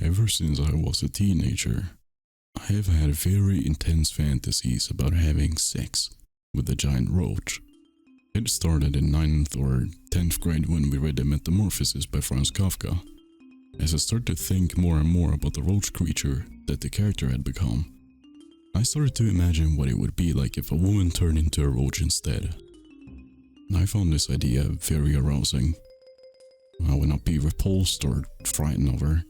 Ever since I was a teenager, I have had very intense fantasies about having sex with a giant roach. It started in 9th or 10th grade when we read The Metamorphosis by Franz Kafka. As I started to think more and more about the roach creature that the character had become, I started to imagine what it would be like if a woman turned into a roach instead. I found this idea very arousing. I would not be repulsed or frightened of her,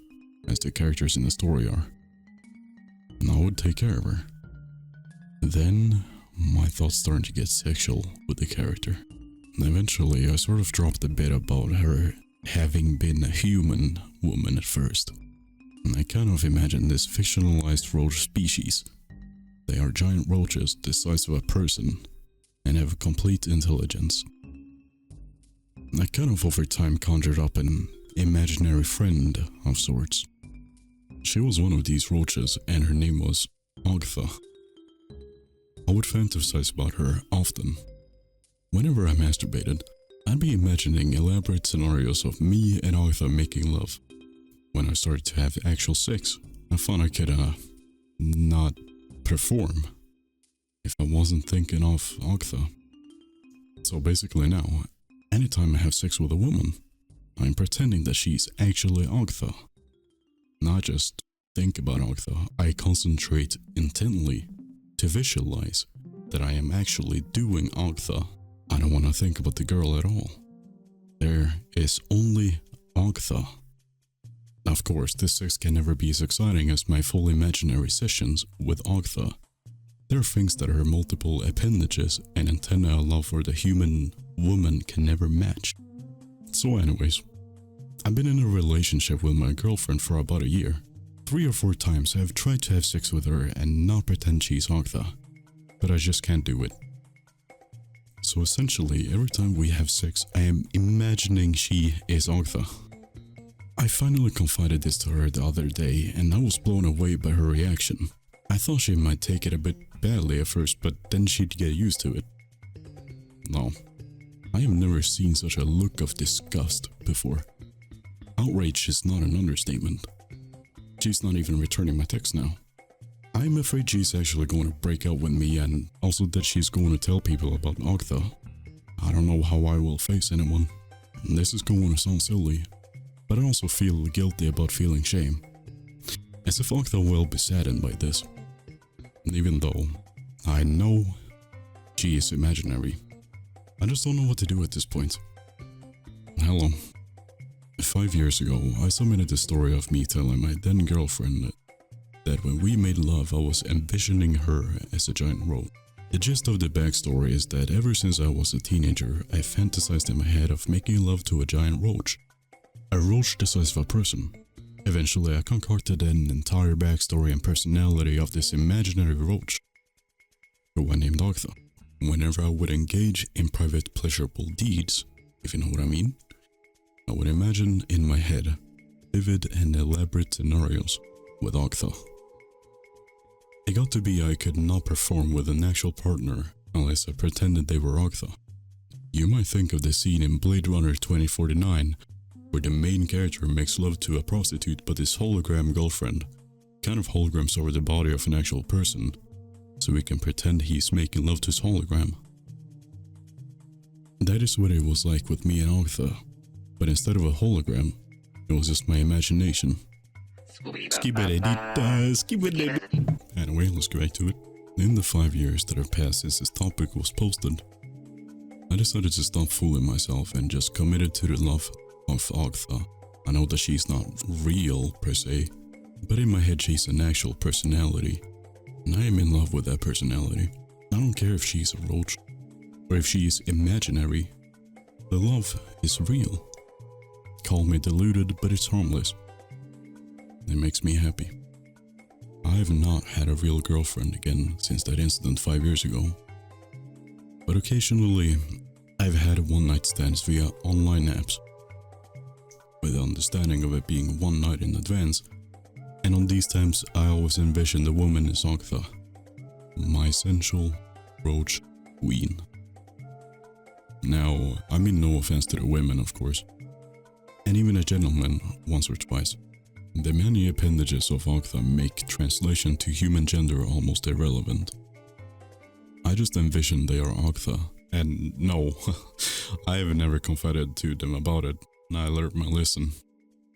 as the characters in the story are. And I would take care of her. Then, my thoughts started to get sexual with the character. And eventually, I sort of dropped a bit about her having been a human woman at first. And I kind of imagined this fictionalized roach species. They are giant roaches the size of a person and have complete intelligence. I kind of over time conjured up an imaginary friend of sorts. She was one of these roaches and her name was Ogtha. I would fantasize about her often. Whenever I masturbated, I'd be imagining elaborate scenarios of me and Ogtha making love. When I started to have actual sex, I found I could not perform if I wasn't thinking of Ogtha. So basically now, anytime I have sex with a woman, I'm pretending that she's actually Ogtha. Not just think about Ogtha, I concentrate intently to visualize that I am actually doing Ogtha. I don't want to think about the girl at all. There is only Ogtha. Of course, this sex can never be as exciting as my full imaginary sessions with Ogtha. There are things that her multiple appendages and antennae allow for the human woman can never match. So anyways, I've been in a relationship with my girlfriend for about a year. 3 or 4 times I have tried to have sex with her and not pretend she's Ogtha, but I just can't do it. So essentially, every time we have sex, I am imagining she is Ogtha. I finally confided this to her the other day and I was blown away by her reaction. I thought she might take it a bit badly at first, but then she'd get used to it. No, I have never seen such a look of disgust before. Outrage is not an understatement. She's not even returning my text now. I'm afraid she's actually going to break up with me and also that she's going to tell people about Ogtha. I don't know how I will face anyone. This is going to sound silly, but I also feel guilty about feeling shame. As if Ogtha will be saddened by this. Even though I know she is imaginary. I just don't know what to do at this point. Hello. 5 years ago, I submitted the story of me telling my then girlfriend that when we made love, I was envisioning her as a giant roach. The gist of the backstory is that ever since I was a teenager, I fantasized in my head of making love to a giant roach. A roach the size of a person. Eventually, I concocted an entire backstory and personality of this imaginary roach, who I named Ogtha. Whenever I would engage in private pleasurable deeds, if you know what I mean, I would imagine in my head vivid and elaborate scenarios with Ogtha. It got to be I could not perform with an actual partner unless I pretended they were Ogtha. You might think of the scene in Blade Runner 2049 where the main character makes love to a prostitute but his hologram girlfriend kind of holograms over the body of an actual person so we can pretend he's making love to his hologram. That is what it was like with me and Ogtha, but instead of a hologram, it was just my imagination. Anyway, let's get back to it. In the 5 years that have passed since this topic was posted, I decided to stop fooling myself and just committed to the love of Ogtha. I know that she's not real per se, but in my head she's an actual personality, and I am in love with that personality. I don't care if she's a roach, or if she is imaginary. The love is real. Call me deluded, but it's harmless. It makes me happy. I have not had a real girlfriend again since that incident 5 years ago. But occasionally, I've had one-night stands via online apps, with the understanding of it being one night in advance, and on these times I always envision the woman as Ogtha, my sensual roach queen. Now, I mean no offense to the women, of course, and even a gentleman once or twice. The many appendages of Ogtha make translation to human gender almost irrelevant. I just envision they are Ogtha, and no, I have never confided to them about it, and I learned my lesson.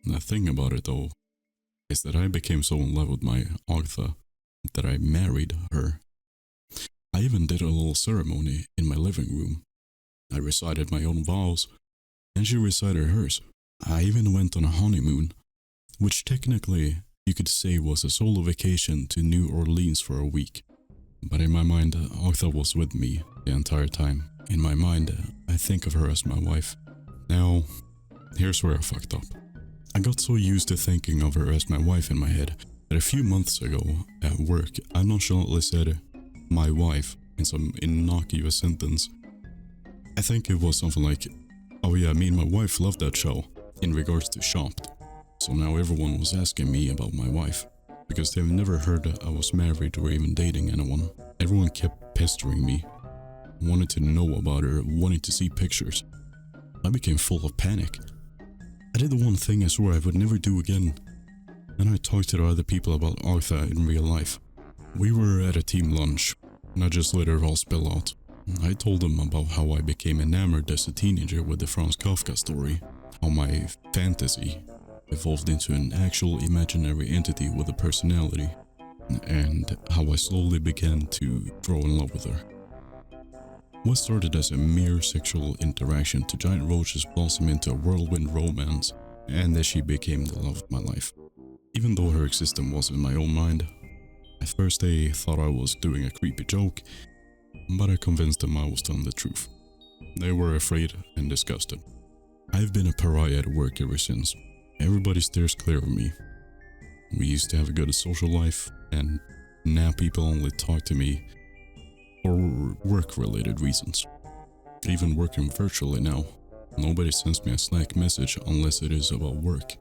The thing about it though, is that I became so in love with my Ogtha that I married her. I even did a little ceremony in my living room. I recited my own vows, and she recited hers. I even went on a honeymoon, which technically you could say was a solo vacation to New Orleans for a week. But in my mind, Ogtha was with me the entire time. In my mind, I think of her as my wife. Now, here's where I fucked up. I got so used to thinking of her as my wife in my head that a few months ago at work, I nonchalantly said, my wife, in some innocuous sentence. I think it was something like, oh yeah, me and my wife loved that show, in regards to Chopped. So now everyone was asking me about my wife, because they've never heard that I was married or even dating anyone. Everyone kept pestering me, wanted to know about her, wanted to see pictures. I became full of panic. I did the one thing I swore I would never do again. And I talked to the other people about Ogtha in real life. We were at a team lunch, and I just let it all spill out. I told them about how I became enamored as a teenager with the Franz Kafka story, how my fantasy evolved into an actual imaginary entity with a personality, and how I slowly began to fall in love with her. What started as a mere sexual interaction to giant roaches blossom into a whirlwind romance, and that she became the love of my life. Even though her existence was in my own mind, at first they thought I was doing a creepy joke, but I convinced them I was telling the truth. They were afraid and disgusted. I've been a pariah at work ever since. Everybody stares clear of me. We used to have a good social life, and now people only talk to me for work-related reasons. Even working virtually now, nobody sends me a Slack message unless it is about work.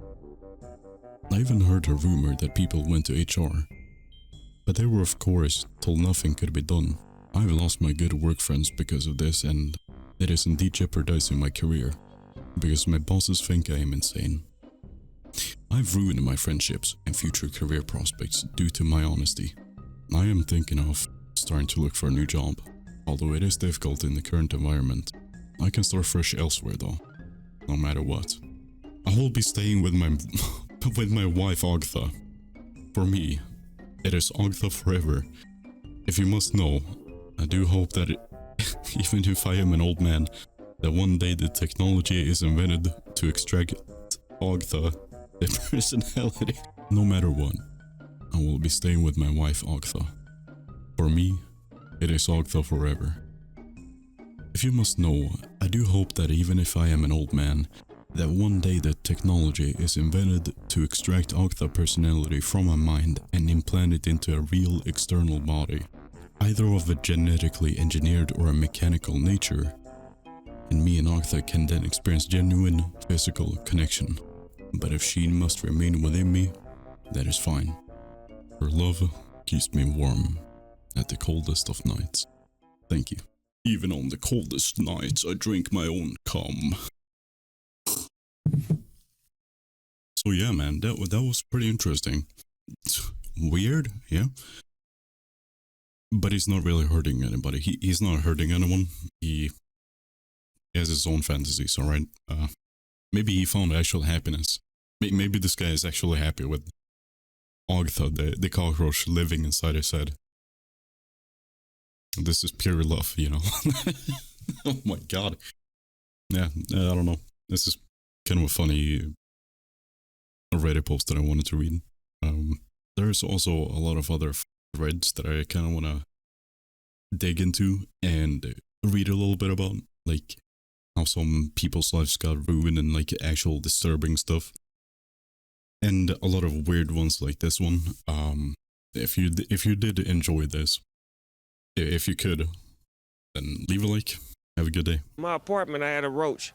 I even heard a rumor that people went to HR, but they were of course told nothing could be done. I've lost my good work friends because of this, and it is indeed jeopardizing my career, because my bosses think I am insane. I've ruined my friendships and future career prospects due to my honesty. I am thinking of starting to look for a new job, although it is difficult in the current environment. I can start fresh elsewhere though, no matter what. I will be staying with my with my wife Ogtha. For me, it is Ogtha forever. If you must know, I do hope that even if I am an old man, that one day the technology is invented to extract Ogtha, the personality. No matter what, I will be staying with my wife Ogtha. For me, it is Ogtha forever. If you must know, I do hope that even if I am an old man, that one day the technology is invented to extract Ogtha personality from my mind and implant it into a real external body, either of a genetically engineered or a mechanical nature, and me and Ogtha can then experience genuine physical connection. But if she must remain within me, that is fine. Her love keeps me warm at the coldest of nights. Thank you. Even on the coldest nights, I drink my own cum. So yeah, man, that was pretty interesting. Weird, yeah. But he's not really hurting anybody. He's not hurting anyone. He has his own fantasies, alright? Maybe he found actual happiness. Maybe this guy is actually happy with Ogtha, the cockroach, living inside his head. This is pure love, you know. Oh my god. Yeah, I don't know. This is kind of a funny Reddit post that I wanted to read. There's also a lot of other threads that I kind of want to dig into and read a little bit about, like how some people's lives got ruined and like actual disturbing stuff, and a lot of weird ones like this one. If you did enjoy this, if you could, then leave a like. Have a good day. My apartment, I had a roach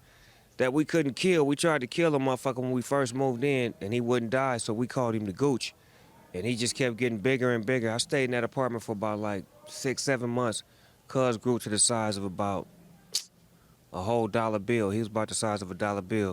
that we couldn't kill. We tried to kill a motherfucker when we first moved in, and he wouldn't die, so we called him the gooch. And he just kept getting bigger and bigger. I stayed in that apartment for about like 6-7 months. Cuz grew to the size of about a whole dollar bill. He was about the size of a dollar bill.